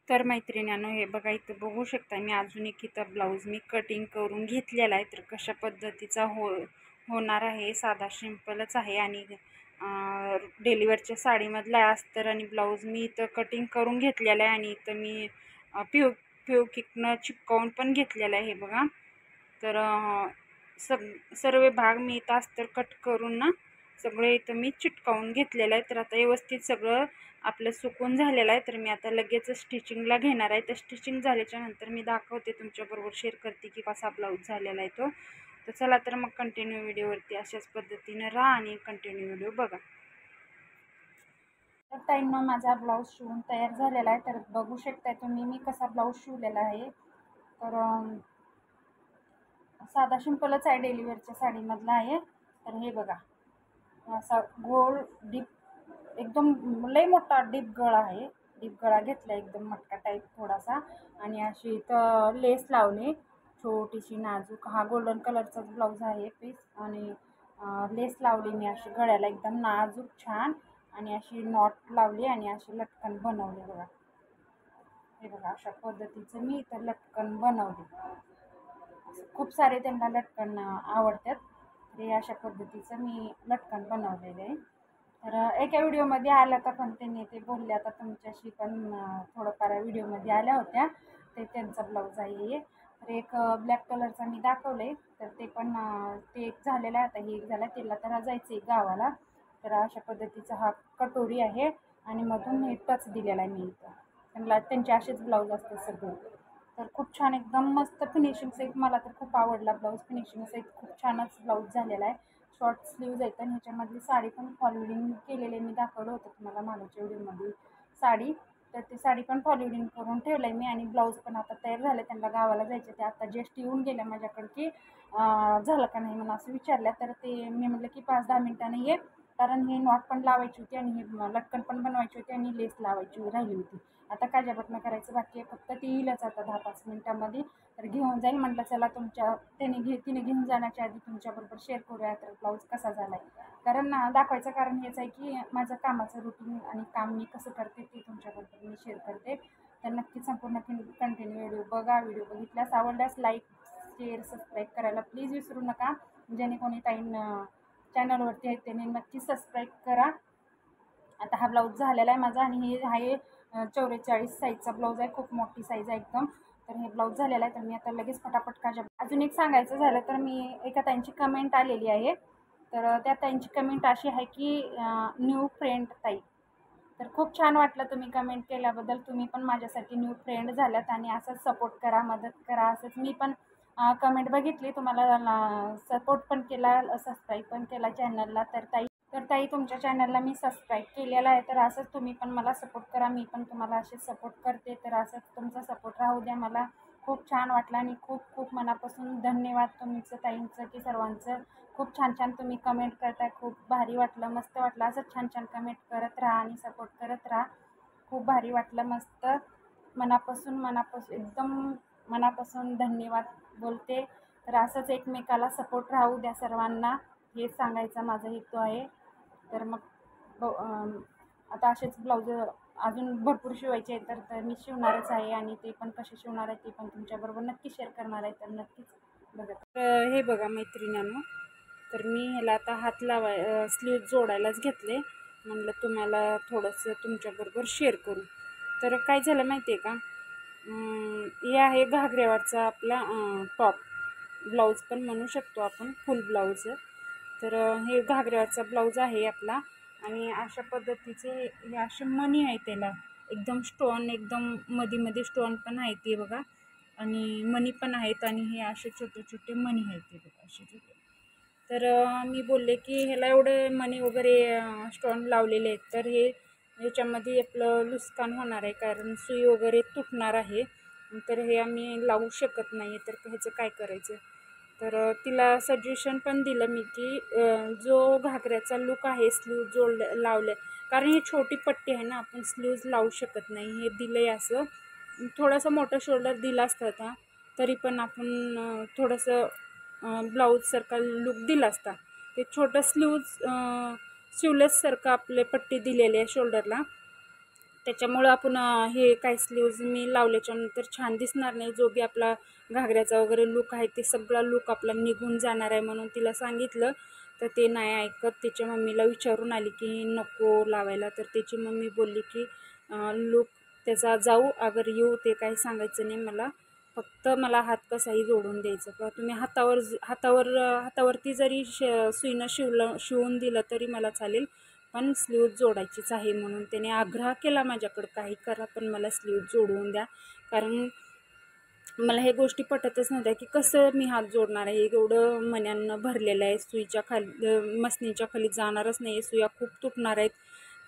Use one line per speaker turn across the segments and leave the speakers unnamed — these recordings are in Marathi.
तर मैत्रिणींनो, हे बघा इथं बघू शकता मी अजून एक इथं ब्लाऊज मी कटिंग करून घेतलेला आहे. तर कशा पद्धतीचा होणार आहे, साधा सिंपलच आहे आणि डेलिव्हरच्या साडीमधला अस्तर आणि ब्लाऊज मी इथं कटिंग करून घेतलेला आहे आणि इथं मी पिओ किकनं चिपकावून पण घेतलेलं आहे. हे बघा, तर सर्व भाग मी इथं अस्तर कट करून ना सगळे इथं मी चिटकावून घेतलेलं आहे. तर आता व्यवस्थित सगळं आपलं सुकून झालेलं आहे. तर मी आता लगेच स्टिचिंगला घेणार आहे. तर स्टिचिंग झाल्याच्या नंतर मी दाखवते, तुमच्याबरोबर शेअर करते की कसा ब्लाऊज झालेला आहे तो. तर चला तर मग कंटिन्यू व्हिडिओवरती अशाच पद्धतीने राहा आणि कंटिन्यू व्हिडिओ बघा. तर ताईंनो, माझा ब्लाऊज शिवून तयार झालेला आहे. तर बघू शकताय तुम्ही मी कसा ब्लाऊज शिवलेला आहे. तर साधा सिंपलच आहे, डेलिव्हरच्या साडीमधला आहे. तर हे बघा, असा गोल डीप एकदम लई मोठा डीप गळा आहे. डीप गळा घेतला एकदम मटका टाईप थोडासा आणि अशी इथं लेस लावली छोटीशी नाजूक. हा गोल्डन कलरचाच ब्लाऊज आहे पीस आणि लेस लावली मी अशी गळ्याला एकदम नाजूक छान आणि अशी नॉट लावली आणि अशी लटकन बनवली बघा. हे बघा, अशा पद्धतीचं मी इथं लटकन बनवली. खूप सारे त्यांना लटकन आवडतात. ते अशा पद्धतीचं मी लटकन बनवलेलं आहे. तर एका व्हिडिओमध्ये आल्या तर पण त्यांनी ते बोलले, आता तुमच्याशी पण थोडंफार व्हिडिओमध्ये आल्या होत्या. ते त्यांचा ब्लाऊज आहे. तर एक ब्लॅक कलरचा मी दाखवले, तर ते पण ते एक झालेलं आहे. आता हे एक झालं, तिला तर जायचं आहे गावाला. तर अशा पद्धतीचा हा कटोरी आहे आणि मधून हे टच दिलेला आहे मी इथं. त्यांना त्यांचे असेच ब्लाऊज असतात सगळे. तर खूप छान एकदम मस्त फिनिशिंग सहित, मला तर खूप आवडला ब्लाऊज. फिनिशिंग सहित खूप छानच ब्लाऊज झालेला आहे. शॉर्ट स्लीव्ज आहेत आणि ह्याच्यामधली साडी पण फॉलोडिंग केलेले मी दाखवलं होतं तुम्हाला मागच्या व्हिडिओमध्ये साडी. तर ती साडी पण फॉलोडिंग करून ठेवलं आहे मी आणि ब्लाऊज पण आता तयार झाले. त्यांना गावाला जायचे, ते आता जस्ट येऊन गेल्या माझ्याकडे की झालं का नाही म्हणून असं विचारल्या. तर ते मी म्हटलं की 5-10 मिनिटांनी ये, कारण ही नॉट पण लावायची होती आणि ही लटकन पण बनवायची होती आणि लेस लावायची राहिली होती. आता काजाबटणं करायचं बाकी आहे, फक्त ती येईलच आता 10-5 मिनिटांमध्ये. तर घेऊन जाईल. म्हटलं चला तिने घेऊन जाण्याच्या आधी तुमच्याबरोबर शेअर करूया तर ब्लाऊज कसा झाला आहे. कारण दाखवायचं कारण हेच आहे की माझं कामाचं रुटीन आणि काम मी कसं करते ते तुमच्याबरोबर मी शेअर करते. तर नक्की संपूर्ण कंटिन्यू व्हिडिओ बघा. व्हिडिओ बघितल्यास आवडल्यास लाईक, शेअर, सबस्क्राईब करायला प्लीज विसरू नका. ज्याने कोणी चॅनलवरती आहे त्याने नक्की सबस्क्राईब करा. आता हा ब्लाऊज झालेला आहे माझा आणि हे आहे 44 साईजचा ब्लाऊज आहे. खूप मोठी साईज आहे एकदम. तर हे ब्लाऊज झालेला आहे. तर मी आता लगेच फटाफट अजून एक सांगायचं झालं तर मी एका ताईंची कमेंट आलेली आहे. तर त्या ताईंची कमेंट अशी आहे की न्यू फ्रेंड ताई. तर खूप छान वाटलं तुम्ही कमेंट केल्याबद्दल. तुम्ही पण माझ्यासाठी न्यू फ्रेंड झाल्यात आणि असंच सपोर्ट करा, मदत करा. असंच मी पण कमेंट बघितली, तुम्हाला सपोर्ट पण केला, सबस्क्राईब पण केला चॅनलला. तर ताई तुमच्या चॅनलला मी सबस्क्राईब केलेला आहे. तर असंच तुम्ही पण मला सपोर्ट करा, मी पण तुम्हाला असे सपोर्ट करते. तर असंच तुमचा सपोर्ट राहू द्या. मला खूप छान वाटलं आणि खूप खूप मनापासून धन्यवाद तुमचं ताईंचं की सर्वांचं. खूप छान छान तुम्ही कमेंट करताय, खूप भारी वाटलं, मस्त वाटलं. असंच छान छान कमेंट करत राहा आणि सपोर्ट करत राहा. खूप भारी वाटलं, मस्त. मनापासून एकदम मनापासून धन्यवाद बोलते. तर असंच एकमेकाला सपोर्ट राहू द्या सर्वांना, हे सांगायचा माझा हेतू आहे. तर मग आता असेच ब्लाऊज अजून भरपूर शिवायचे आहेत. तर मी शिवणारच आहे आणि ते पण कसे शिवणार आहे ते पण तुमच्याबरोबर नक्की शेअर करणार आहे. तर नक्कीच बघा. तर हे बघा मैत्रिणींनो, तर मी ह्याला आता स्लीव जोडायलाच घेतले. म्हणलं तुम्हाला थोडंसं तुमच्याबरोबर शेअर करू. तर काय झालं माहिती आहे का, हे आहे घागऱ्यावरचा आपला टॉप ब्लाऊज पण म्हणू शकतो आपण, फुल ब्लाऊज. तर हे घागऱ्यावरचा ब्लाऊज आहे आपला आणि अशा पद्धतीचे हे असे मणी आहे त्याला. एकदम स्टोन, एकदम मध्ये स्टोन पण आहे ते बघा आणि मणी पण आहेत आणि हे असे छोटे छोटे मणी आहेत ते बघा असे छोटे. तर मी बोलले की ह्याला एवढे मणी वगैरे स्टोन लावलेले आहेत, तर ह्याच्यामध्ये आपलं नुकसान होणार आहे, कारण सुई वगैरे तुटणार आहे. तर हे आम्ही लावू शकत नाही. तर ह्याचं काय करायचं. तर तिला सजेशन पण दिलं मी की जो घागऱ्याचा लूक आहे स्लीव लावल्या, कारण ही छोटी पट्टी आहे ना, आपण स्लीव्ज लावू शकत नाही. हे दिलं आहे असं थोडंसं मोठं शोल्डर दिला असता था तरी पण आपण थोडंसं ब्लाऊजसारखा लूक दिला असता. ते छोटं स्लीव्ज शिवलेससारखं आपले पट्टी दिलेली आहे शोल्डरला, त्याच्यामुळं आपण हे काय स्लीव्ज मी लावल्याच्यानंतर छान दिसणार नाही. जो बी आपला घागऱ्याचा वगैरे लूक आहे ते सगळा लूक आपला निघून जाणार आहे. म्हणून तिला सांगितलं, तर ते नाही ऐकत. त्याच्या मम्मीला विचारून आली की नको लावायला, तर त्याची मम्मी बोलली की लूक त्याचा जाऊ अगर येऊ ते काही सांगायचं नाही मला, फक्त मला हात कसाही जोडून द्यायचं. का तुम्ही हातावरती जरी सुईनं शिवून दिलं तरी मला चालेल, पण स्लीव जोडायचीच आहे. म्हणून त्याने आग्रह केला माझ्याकडं, काही करा पण मला स्लीव जोडवून द्या. कारण मला हे गोष्टी पटतच नव्हत्या की कसं मी हात जोडणार आहे. एवढं मण्यानं भरलेलं आहे, सुईच्या खाली मसनीच्या खाली जाणारच नाही, सुया खूप तुटणार आहेत,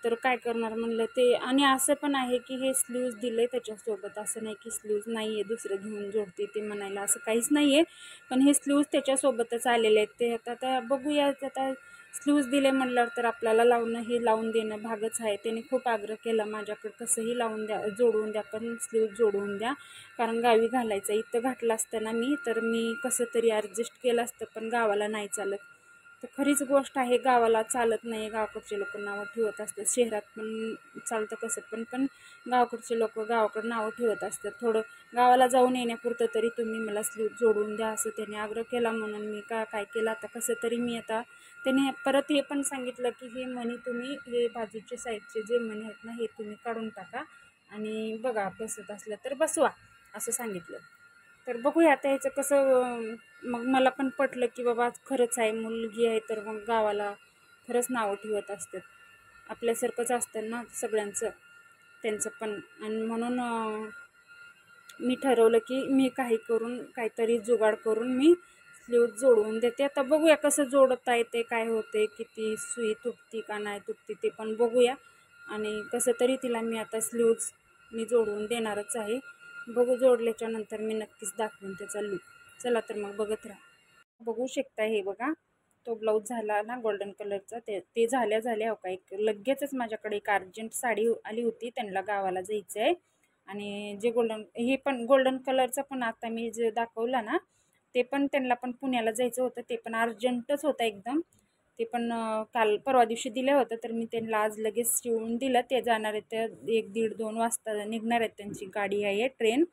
तर काय करणार म्हणलं ते. आणि असं पण आहे की हे स्लीव्ज दिलं आहे त्याच्यासोबत, असं नाही की स्लीव्ज नाही आहे दुसरं घेऊन जोडते ते म्हणायला, असं काहीच नाही आहे. पण हे स्लीव्ज त्याच्यासोबतच आलेले आहेत. ते आता बघूया, आता स्लीव्ज दिले म्हटल्यावर तर आपल्याला लावून देणं भागच आहे. त्याने खूप आग्रह केला माझ्याकडं, कसंही लावून द्या, जोडवून द्या, पण स्लीव्ज जोडवून द्या. कारण गावी घालायचं, इथं घातलं असतं मी तर मी कसं तरी ॲडजस्ट केलं असतं, पण गावाला नाही चालत. तर खरीच गोष्ट आहे, गावाला चालत नाही. गावाकडचे लोक नावं ठेवत असतात. शहरात पण चालतं कसं पण, पण गावाकडचे लोक गावाकडं नावं ठेवत असतात. थोडं गावाला जाऊन येण्यापुरतं तरी तुम्ही मला स्लीव जोडून द्या, असं त्याने आग्रह केला. म्हणून मी काय केलं, आता कसं तरी मी आता त्याने परत हे पण सांगितलं की हे मणी तुम्ही, हे बाजूचे साईडचे जे मणी आहेत ना, हे तुम्ही काढून टाका आणि बघा बसत असलं तर बसवा, असं सांगितलं. तर बघूया आता ह्याचं कसं. मग मला पण पटलं की बाबा खरंच आहे, मुलगी आहे तर मग गावाला खरंच नावं ठेवत असतात. आपल्यासारखंच असतं ना सगळ्यांचं, त्यांचं पण. आणि म्हणून मी ठरवलं की मी काही करून, काहीतरी जुगाड करून मी स्लीव जोडवून देते. आता बघूया कसं जोडता येते, काय होते, किती सुई तुटती का नाही तुटती ते पण बघूया. आणि कसं तरी तिला मी आता स्लीव्ज मी जोडवून देणारच आहे. बघू, जोडल्याच्या नंतर मी नक्कीच दाखवेन त्याचा लूक. चला तर मग बघत राहा. बघू शकता, हे बघा तो ब्लाऊज झाला ना गोल्डन कलरचा, ते झाल्या हो का, एक लगेचच माझ्याकडे एक अर्जंट साडी आली होती, त्यांना गावाला जायचं आहे. आणि जे हे पण गोल्डन कलरचं पण आता मी जे दाखवलं ना, ते पण त्यांना पण पुण्याला जायचं होतं, ते पण अर्जंटच होतं एकदम. ते पण काल परवा दिवशी दिलं होतं, तर मी त्यांना आज लगेच शिवून दिलं. ते जाणार आहेत, त्या 1, 1:30, 2 वाजता निघणार आहेत, त्यांची गाडी आहे ट्रेन,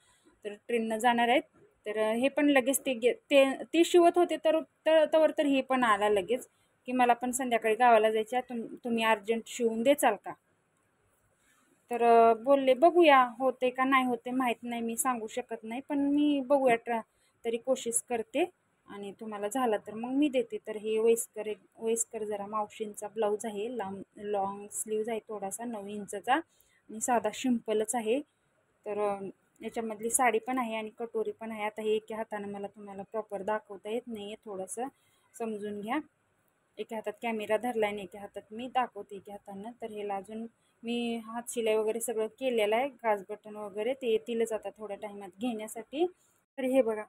तर ट्रेननं जाणार आहेत. तर हे पण लगेच ते शिवत होते, तर हे पण आला लगेच की मला पण संध्याकाळी गावाला जायचं आहे, तुम्ही अर्जंट शिवून देचाल का. तर बोलले बघूया होते का नाही होते माहीत नाही, मी सांगू शकत नाही, पण मी बघूया तरी कोशिश करते. आणि तुम्हाला झालं तर मग मी देते. तर हे वयस्कर जरा मावशींचा ब्लाऊज आहे, लॉंग स्लीव्ज आहे, थोडासा 9 इंचचा आणि साधा सिंपलच आहे. तर याच्यामधली साडी पण आहे आणि कटोरी पण आहे. आता हे एका हातानं मला तुम्हाला प्रॉपर दाखवता येत नाही आहे, थोडंसं समजून घ्या. एका हातात कॅमेरा धरला आणि एका हातात मी दाखवते एका हातानं. तर ह्याला अजून मी हात शिलाई वगैरे सगळं केलेलं आहे, काज बटन वगैरे ते येतीलच आता थोड्या टायमात घेण्यासाठी. तर हे बघा,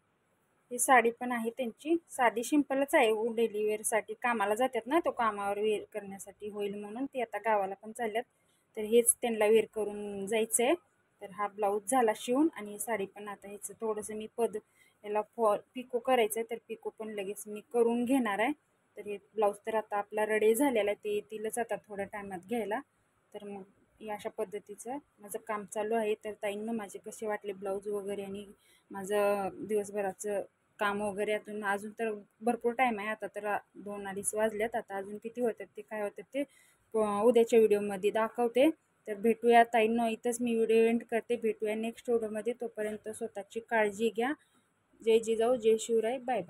ही साडी पण आहे त्यांची, साधी सिंपलच आहे, डेली वेअरसाठी. कामाला जातात ना, तो कामावर वेअर करण्यासाठी होईल म्हणून ते आता गावाला पण चालल्यात, तर हेच त्यांना वेअर करून जायचं आहे. तर हा ब्लाऊज झाला शिवून आणि साडी पण आता ह्याचं थोडंसं मी याला पिको करायचं आहे, तर पिको पण लगेच मी करून घेणार आहे. तर हे ब्लाऊज तर आता आपला रेडी झालेला आहे, ते येतीलच आता थोड्या टायमात घ्यायला. तर मग या अशा पद्धतीचं माझं काम चालू आहे. तर ताईंना माझे कसे वाटले ब्लाऊज वगैरे आणि माझं दिवसभराचं काम वगैरे, अजून तर भरपूर टाईम आहे. आता तर 2-2:30 वाजल्यात, आता अजून किती होतात ते काय होतात ते उद्याच्या व्हिडिओमध्ये दाखवते. तर भेटूया ताईंनो, इथंच मी व्हिडिओ एंड करते. भेटूया नेक्स्ट व्हिडिओमध्ये. तोपर्यंत स्वतःची काळजी घ्या. जय जिजाऊ, जय शिवराय, बाय बाय.